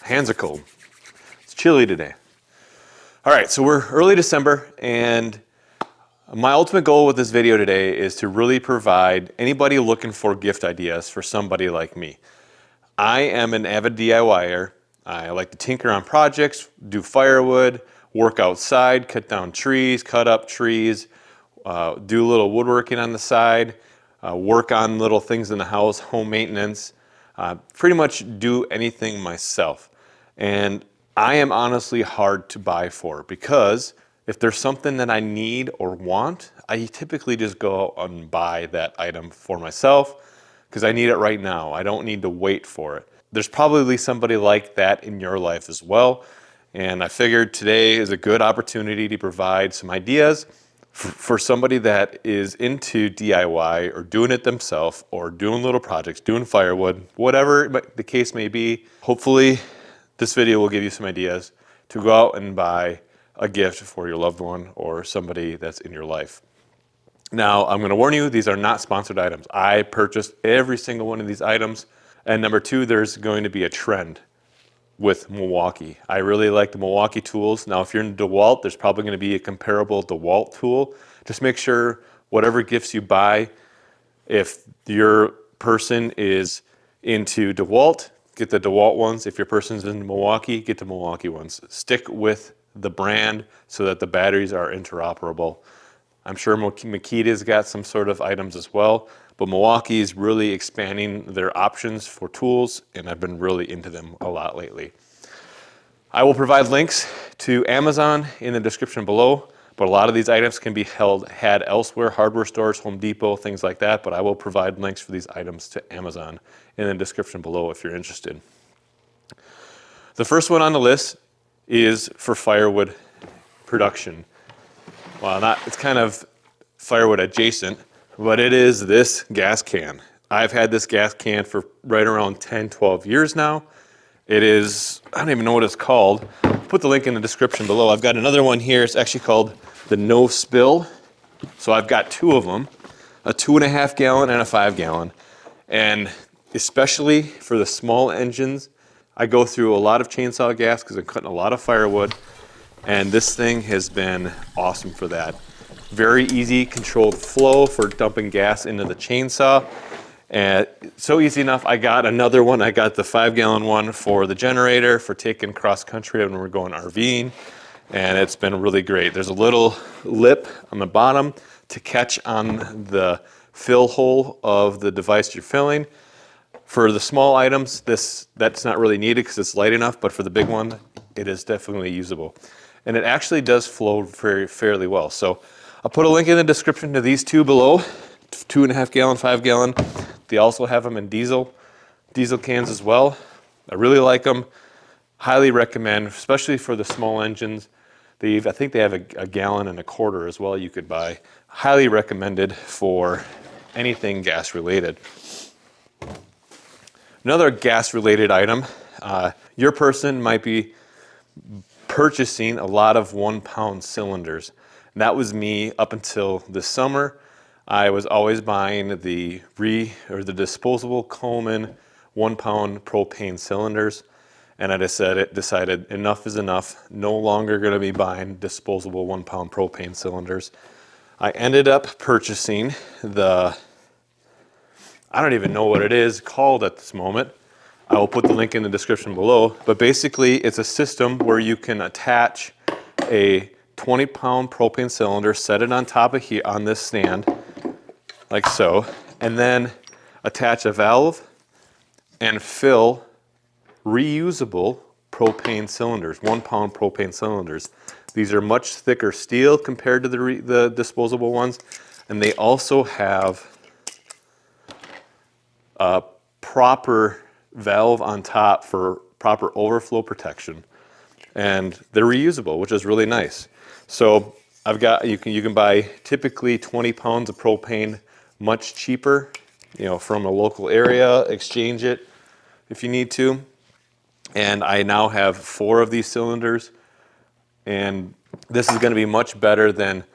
Hands are cold. It's chilly today. All right, so we're early December, and my ultimate goal with this video today is to really provide anybody looking for gift ideas for somebody like me. I am an avid DIYer. I like to tinker on projects, do firewood, work outside, cut down trees, cut up trees, do a little woodworking on the side, work on little things in the house, home maintenance, pretty much do anything myself. And I am honestly hard to buy for, because if there's something that I need or want, I typically just go out and buy that item for myself because I need it right now. I don't need to wait for it. There's probably somebody like that in your life as well. And I figured today is a good opportunity to provide some ideas for somebody that is into DIY or doing it themselves or doing little projects, doing firewood, whatever the case may be. Hopefully this video will give you some ideas to go out and buy a gift for your loved one or somebody that's in your life. Now, I'm going to warn you, these are not sponsored items. I purchased every single one of these items. And number two, there's going to be a trend with Milwaukee. I really like the Milwaukee tools. Now, if you're in DeWalt, there's probably going to be a comparable DeWalt tool. Just make sure whatever gifts you buy, if your person is into DeWalt, get the DeWalt ones. If your person's in Milwaukee, get the Milwaukee ones. Stick with the brand so that the batteries are interoperable. I'm sure Makita's got some sort of items as well, but Milwaukee is really expanding their options for tools, and I've been really into them a lot lately. I will provide links to Amazon in the description below, but a lot of these items can be had elsewhere, hardware stores, Home Depot, things like that, but I will provide links for these items to Amazon in the description below if you're interested. The first one on the list is for firewood production. Well, it's kind of firewood adjacent, but it is this gas can. I've had this gas can for right around 10, 12 years now. It is, I don't even know what it's called. I'll put the link in the description below. I've got another one here. It's actually called the No Spill. So I've got two of them, a 2.5 gallon and a 5 gallon. And especially for the small engines, I go through a lot of chainsaw gas because I'm cutting a lot of firewood. And this thing has been awesome for that. Very easy controlled flow for dumping gas into the chainsaw. And so easy enough, I got another one. I got the 5 gallon one for the generator for taking cross country when we're going RVing. And it's been really great. There's a little lip on the bottom to catch on the fill hole of the device you're filling. For the small items, that's not really needed because it's light enough, but for the big one, it is definitely usable. And it actually does flow fairly well. So I'll put a link in the description to these two below, 2.5 gallon, 5 gallon. They also have them in diesel cans as well. I really like them. Highly recommend, especially for the small engines. I think they have a 1.25 gallon as well you could buy. Highly recommended for anything gas related. Another gas related item, your person might be purchasing a lot of 1-pound cylinders. And that was me up until this summer. I was always buying the disposable Coleman 1-pound propane cylinders. And I decided enough is enough. No longer going to be buying disposable 1-pound propane cylinders. I ended up purchasing I don't even know what it is called at this moment. I will put the link in the description below. But basically, it's a system where you can attach a 20-pound propane cylinder, set it on top of here on this stand, like so, and then attach a valve and fill reusable propane cylinders, 1-pound propane cylinders. These are much thicker steel compared to the disposable ones, and they also have a proper valve on top for proper overflow protection, and they're reusable, which is really nice. So you can buy typically 20 pounds of propane much cheaper, from a local area, exchange it if you need to. And I now have 4 of these cylinders, and this is going to be much better than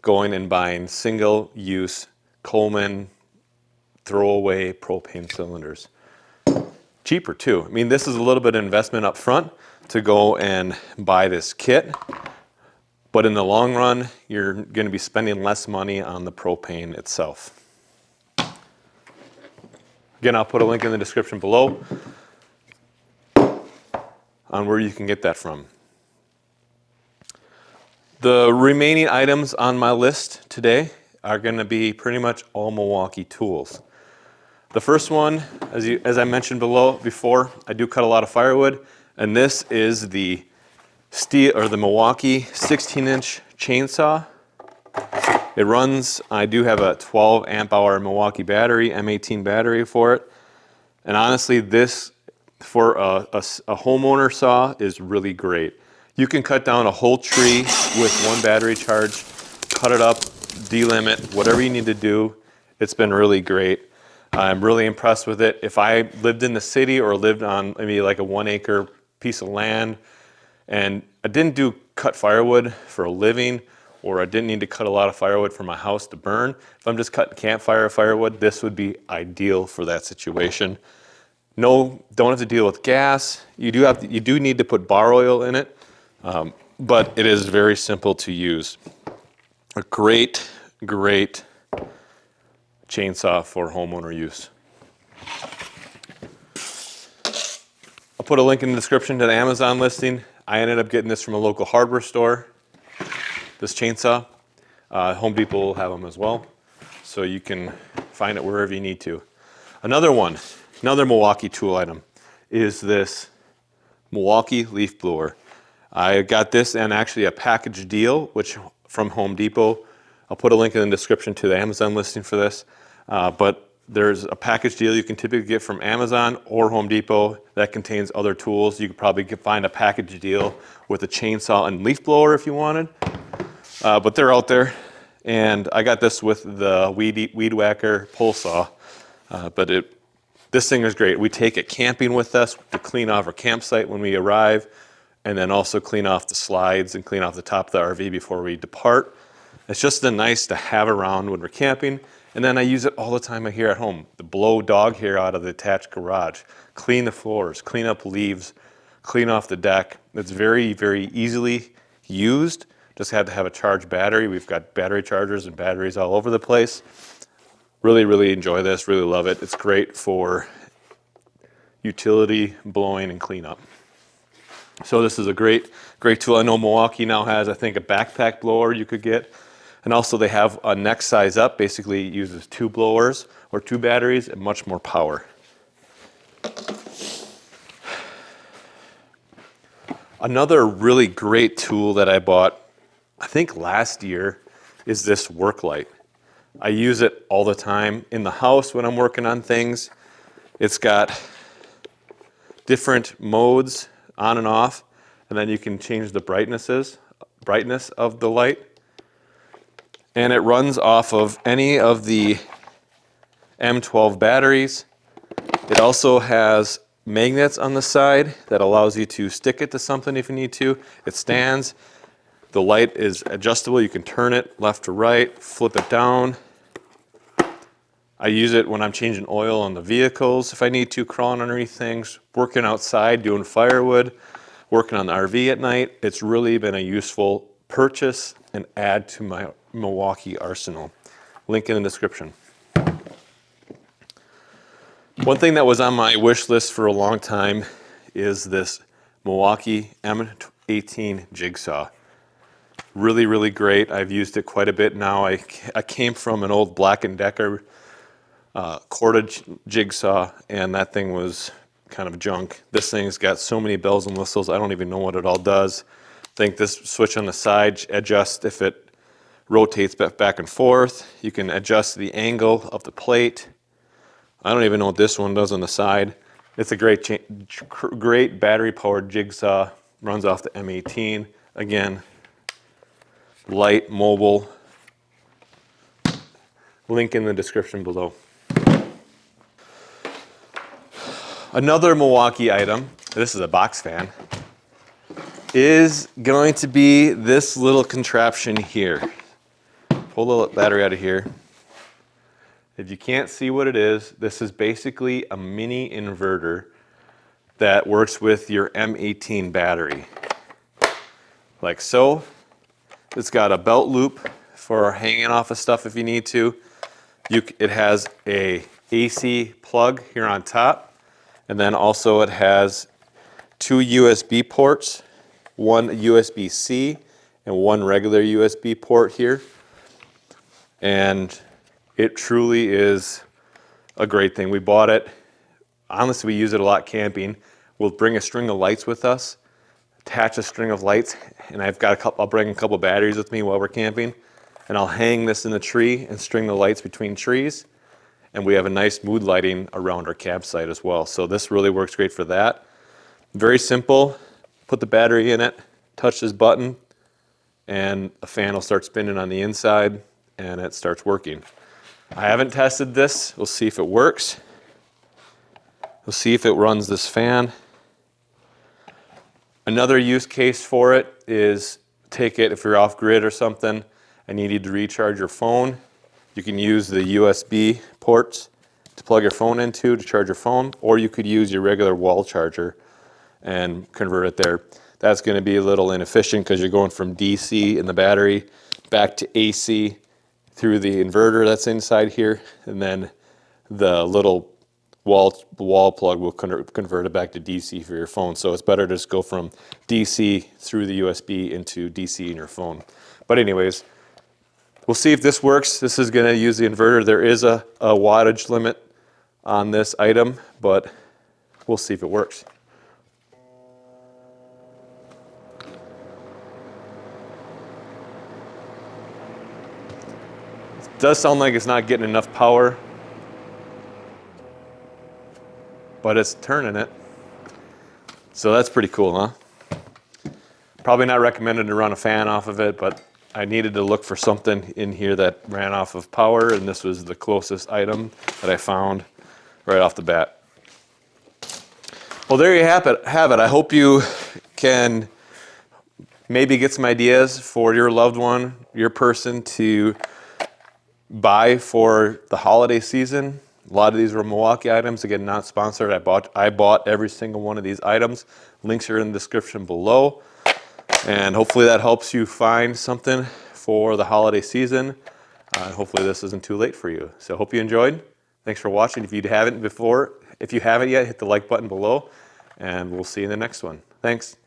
going and buying single-use Coleman throwaway propane cylinders. cheaper too. I mean, this is a little bit of investment up front to go and buy this kit, but in the long run, you're going to be spending less money on the propane itself. Again, I'll put a link in the description below on where you can get that from. The remaining items on my list today are going to be pretty much all Milwaukee tools. The first one, as I mentioned before, I do cut a lot of firewood, and this is the steel or the Milwaukee 16-inch chainsaw. It runs, I do have a 12 amp hour Milwaukee battery, M18 battery for it. And honestly, this for a homeowner saw is really great. You can cut down a whole tree with one battery charge, cut it up, delimit, whatever you need to do. It's been really great. I'm really impressed with it. If I lived in the city or lived on maybe like a 1 acre piece of land and I didn't do cut firewood for a living, or I didn't need to cut a lot of firewood for my house to burn, if I'm just cutting campfire firewood, this would be ideal for that situation. No, don't have to deal with gas. You do need to put bar oil in it, but it is very simple to use. A great chainsaw for homeowner use. I'll put a link in the description to the Amazon listing. I ended up getting this from a local hardware store, this chainsaw. Home Depot will have them as well, so you can find it wherever you need to. Another Milwaukee tool item is this Milwaukee leaf blower. I got this and actually a package deal, which from Home Depot. I'll put a link in the description to the Amazon listing for this. But there's a package deal you can typically get from Amazon or Home Depot that contains other tools. You could probably find a package deal with a chainsaw and leaf blower if you wanted. But they're out there. And I got this with the Weed Whacker pull saw. This thing is great. We take it camping with us to clean off our campsite when we arrive, and then also clean off the slides and clean off the top of the RV before we depart. It's just nice to have around when we're camping. And then I use it all the time here at home to blow dog hair out of the attached garage, clean the floors, clean up leaves, clean off the deck. It's very, very easily used. Just had to have a charged battery. We've got battery chargers and batteries all over the place. Really, really enjoy this, really love it. It's great for utility, blowing, and cleanup. So this is a great tool. I know Milwaukee now has, I think, a backpack blower you could get. And also they have a next size up, basically it uses 2 blowers or 2 batteries and much more power. Another really great tool that I bought, I think last year, is this work light. I use it all the time in the house when I'm working on things. It's got different modes on and off, and then you can change the brightness of the light. And it runs off of any of the M12 batteries. It also has magnets on the side that allows you to stick it to something if you need to. It stands. The light is adjustable. You can turn it left to right, flip it down. I use it when I'm changing oil on the vehicles if I need to, crawling underneath things, working outside, doing firewood, working on the RV at night. It's really been a useful purchase and add to my Milwaukee arsenal. Link in the description. One thing that was on my wish list for a long time is this Milwaukee M18 Jigsaw. Really, really great. I've used it quite a bit now. I came from an old Black & Decker corded jigsaw, and that thing was kind of junk. This thing's got so many bells and whistles, I don't even know what it all does. I think this switch on the side adjusts if it rotates back and forth. You can adjust the angle of the plate. I don't even know what this one does on the side. It's a great battery-powered jigsaw. Runs off the M18. Again, light, mobile. Link in the description below. Another Milwaukee item, this is a box fan, is going to be this little contraption here. Pull the battery out of here. If you can't see what it is, this is basically a mini inverter that works with your M18 battery. Like so. It's got a belt loop for hanging off of stuff if you need to. It has a AC plug here on top, and then also it has 2 USB ports, one USB-C and one regular USB port here. And it truly is a great thing. We bought it. Honestly, we use it a lot camping. We'll bring a string of lights with us, attach a string of lights, and I'll bring a couple batteries with me while we're camping, and I'll hang this in the tree and string the lights between trees, and we have a nice mood lighting around our campsite as well. So this really works great for that. Very simple. Put the battery in it, touch this button, and a fan will start spinning on the inside, and it starts working. I haven't tested this. We'll see if it works. We'll see if it runs this fan. Another use case for it is take it if you're off grid or something and you need to recharge your phone. You can use the USB ports to plug your phone into to charge your phone, or you could use your regular wall charger and convert it there. That's going to be a little inefficient because you're going from DC in the battery back to AC through the inverter that's inside here, and then the little wall plug will convert it back to DC for your phone. So it's better to just go from DC through the USB into DC in your phone. But anyways, we'll see if this works. This is going to use the inverter. There is a wattage limit on this item, but we'll see if it works. It does sound like it's not getting enough power, but it's turning it. So that's pretty cool, huh? Probably not recommended to run a fan off of it, but I needed to look for something in here that ran off of power, and this was the closest item that I found right off the bat. Well, there you have it. I hope you can maybe get some ideas for your loved one, your person to buy for the holiday season. A lot of these were Milwaukee items. Again, not sponsored. I bought every single one of these items. Links are in the description below. And hopefully that helps you find something for the holiday season. Hopefully this isn't too late for you. So hope you enjoyed. Thanks for watching. If you haven't yet, hit the like button below, and we'll see you in the next one. Thanks.